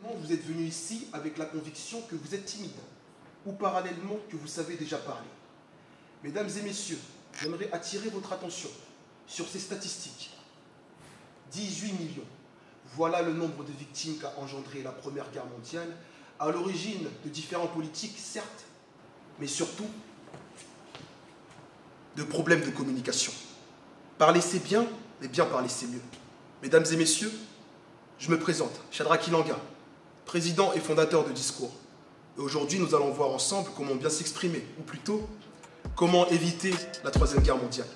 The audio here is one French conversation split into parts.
Vous êtes venu ici avec la conviction que vous êtes timide, ou parallèlement que vous savez déjà parler. Mesdames et messieurs, j'aimerais attirer votre attention sur ces statistiques. 18 millions. Voilà le nombre de victimes qu'a engendré la Première Guerre mondiale, à l'origine de différents politiques, certes, mais surtout de problèmes de communication. Parler c'est bien, mais bien parler c'est mieux. Mesdames et messieurs, je me présente, Shadrack Ilanga, président et fondateur de Discours. Et aujourd'hui, nous allons voir ensemble comment bien s'exprimer, ou plutôt, comment éviter la Troisième Guerre mondiale.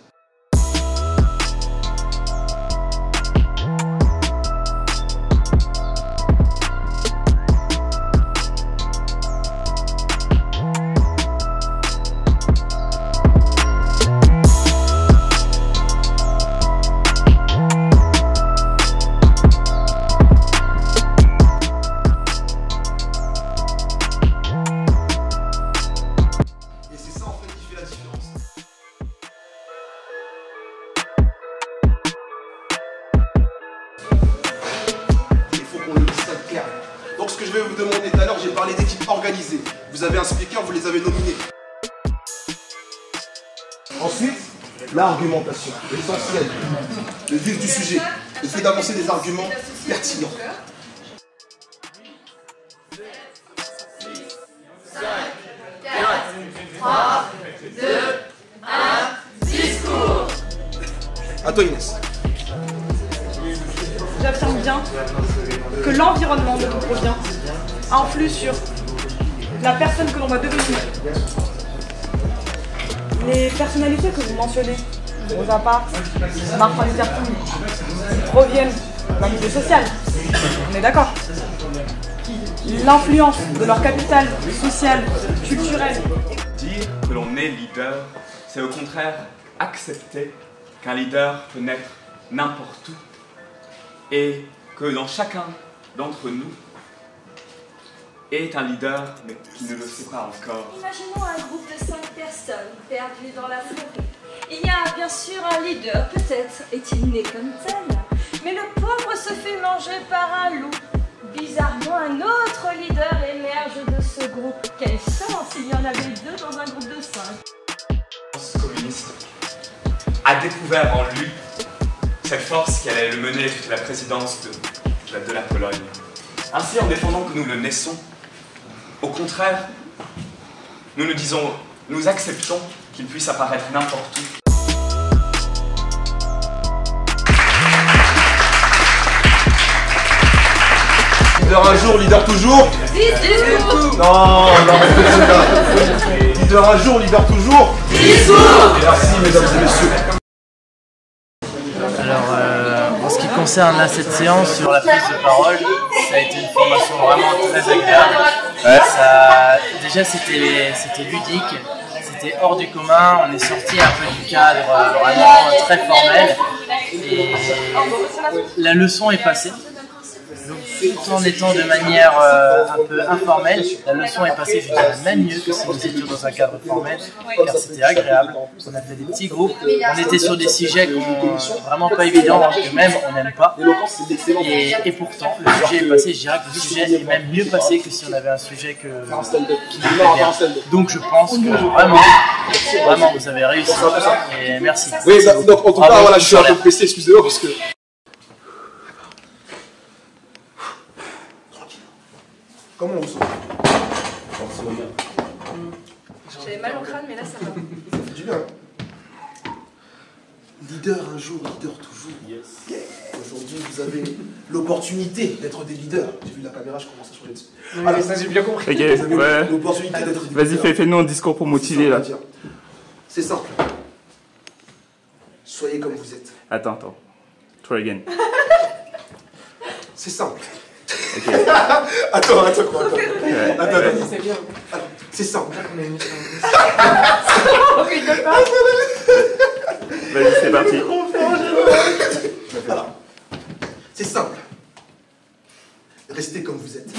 Donc ce que je vais vous demander tout à l'heure, j'ai parlé d'équipe organisée. Vous avez un speaker, vous les avez nominés. Ensuite, l'argumentation, l'essentiel, le vif du sujet, le fait d'avancer des arguments pertinents. 3, 2, 1, discours. À toi Inès. J'affirme bien que l'environnement de notre bien influe sur la personne que l'on va devenir. Les personnalités que vous mentionnez, Rosa Parks, Martin Luther King, proviennent d'un milieu social. On est d'accord. L'influence de leur capital social, culturel. Dire que l'on est leader, c'est au contraire accepter qu'un leader peut naître n'importe où et que dans chacun d'entre nous est un leader mais qui ne le sait pas encore. Imaginons un groupe de 5 personnes perdues dans la forêt. Il y a bien sûr un leader, peut-être est-il né comme tel, mais le pauvre se fait manger par un loup. Bizarrement, un autre leader émerge de ce groupe. Quelle chance, il y en avait 2 dans un groupe de 5. Le communiste a découvert en lui cette force qui allait le mener jusqu'à la présidence de la Pologne. Ainsi, en défendant que nous le naissons, au contraire, nous acceptons qu'il puisse apparaître n'importe où. Leader un jour, leader toujours. Discours. Non, leader un jour, leader toujours. Discours. Merci mesdames et messieurs. Alors, en ce qui concerne là, cette séance sur la prise de parole, ça a été une formation vraiment très agréable. Ouais. Déjà, c'était ludique, c'était hors du commun, on est sorti un peu du cadre vraiment très formel. Et la leçon est passée. Donc, tout en étant de manière un peu informelle, la leçon est passée, je dirais même mieux que si nous étions dans un cadre formel, car c'était agréable. On a fait des petits groupes, on était sur des sujets vraiment pas évidents, que même on n'aime pas. Et pourtant, le sujet est passé, je dirais que le sujet est même mieux passé que si on avait un sujet qui nous plaît bien. Donc je pense que vraiment vous avez réussi, et merci. Oui, donc en tout cas, voilà, je suis un peu pressé, excusez-moi, parce que... Comment on se sent? J'avais mal au crâne, mais là ça va. Ça fait du bien. Leader un jour, leader toujours. Yes. Aujourd'hui, vous avez l'opportunité d'être des leaders. J'ai vu la caméra, je commence à changer dessus. Ah, ça j'ai bien compris. Vous avez l'opportunité d'être des leaders. Vas-y, fais-nous un discours pour motiver là. C'est simple. Soyez comme vous êtes. Attends. Try again. C'est simple. Ok. Attends, quoi. Ouais. Attends. C'est simple. Vas-y, c'est parti. Voilà. C'est simple. Restez comme vous êtes.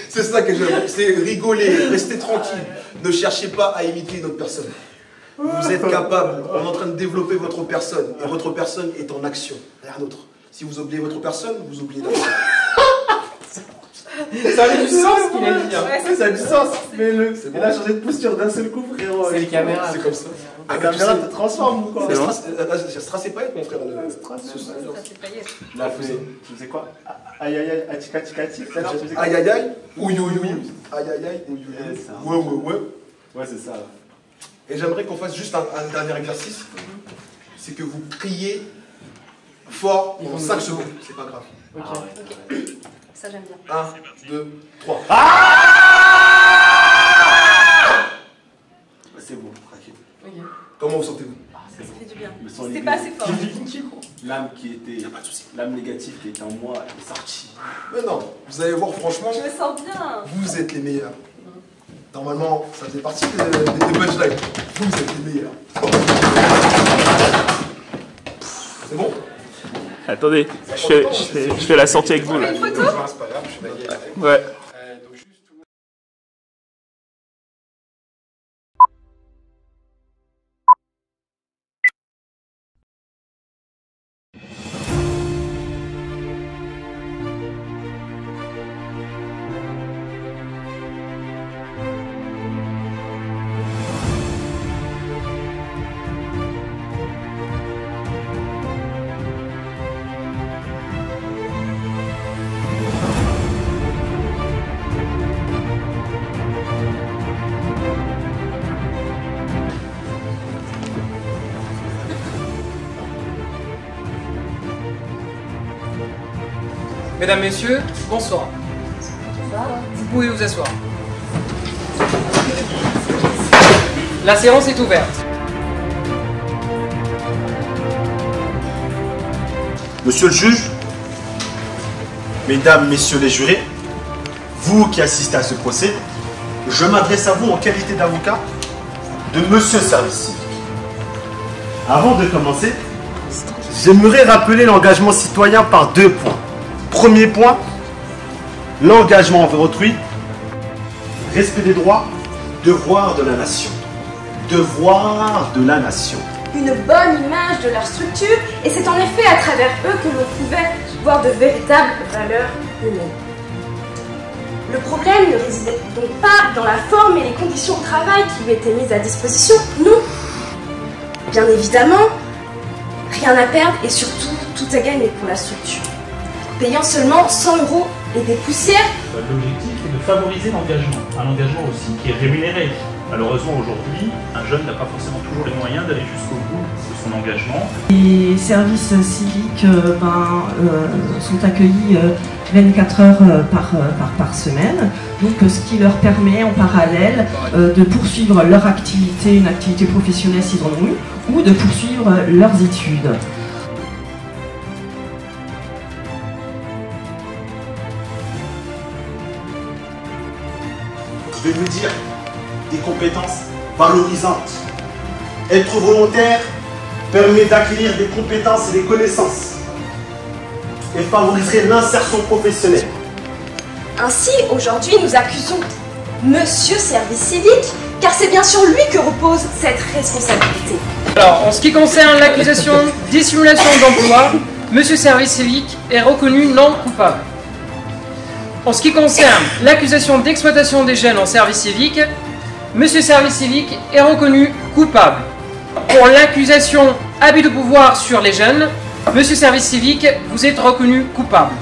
C'est ça que j'aime. C'est rigoler, restez tranquille. Ne cherchez pas à imiter une autre personne. Vous êtes capable, on est en train de développer votre personne. Et votre personne est en action. Rien d'autre. Si vous oubliez votre personne, vous oubliez la personne. Ça avait du sens ce qu'il a dit. Hein. Ouais, Ça a du sens. Mais C'est bon. il a changé de posture d'un seul coup, frérot. C'est les caméras. C'est comme ça. La caméra te transforme ou quoi? C'est bon. Strass et paillettes, mon frère. Là, tu faisais quoi? Aïe aïe aïe, atika tika tika. Aïe aïe aïe, ouïe ouïe ouïe. Aïe aïe aïe, ouïe ouïe. Ouais, ouais, ouais. Ouais, c'est ça. Et j'aimerais qu'on fasse juste un dernier exercice. C'est que vous criez fort pendant 5 secondes. C'est pas grave. Ok. Ça, j'aime bien. 1, 2, 3. C'est bon, tranquille. Ok. Comment vous sentez-vous? Ça fait du bien. Me sens C'était libéré. pas assez fort. L'âme qui était. L'âme négative qui était en moi est sortie. Mais non, vous allez voir, franchement, Je me sens bien. vous êtes les meilleurs. Normalement, ça faisait partie des punchlines. Vous êtes les meilleurs. C'est bon? Attendez, je fais la sortie avec vous là. Une photo? C'est pas grave, je suis bagué. Ouais. Donc juste tout le monde. Mesdames, Messieurs, bonsoir. Vous pouvez vous asseoir. La séance est ouverte. Monsieur le juge, mesdames, messieurs les jurés, vous qui assistez à ce procès, je m'adresse à vous en qualité d'avocat de Monsieur Service Civique. Avant de commencer, j'aimerais rappeler l'engagement citoyen par 2 points. Premier point, l'engagement envers autrui, respect des droits, devoir de la nation. Devoir de la nation. Une bonne image de leur structure, et c'est en effet à travers eux que l'on pouvait voir de véritables valeurs humaines. Le problème ne résidait donc pas dans la forme et les conditions de travail qui lui étaient mises à disposition, non. Bien évidemment, rien à perdre et surtout tout à gagner pour la structure. Payant seulement 100 € et des poussières. L'objectif est de favoriser l'engagement, un engagement aussi qui est rémunéré. Malheureusement aujourd'hui, un jeune n'a pas forcément toujours les moyens d'aller jusqu'au bout de son engagement. Les services civiques sont accueillis 24 heures par semaine, donc ce qui leur permet en parallèle de poursuivre leur activité, une activité professionnelle s'ils en ont eu, ou de poursuivre leurs études. Je vais vous dire des compétences valorisantes. Être volontaire permet d'acquérir des compétences et des connaissances et favoriserait l'insertion professionnelle. Ainsi, aujourd'hui, nous accusons Monsieur Service Civique, car c'est bien sur lui que repose cette responsabilité. Alors, en ce qui concerne l'accusation dissimulation d'emploi, Monsieur Service Civique est reconnu non coupable. En ce qui concerne l'accusation d'exploitation des jeunes en service civique, Monsieur Service Civique est reconnu coupable. Pour l'accusation abus de pouvoir sur les jeunes, Monsieur Service Civique, vous êtes reconnu coupable.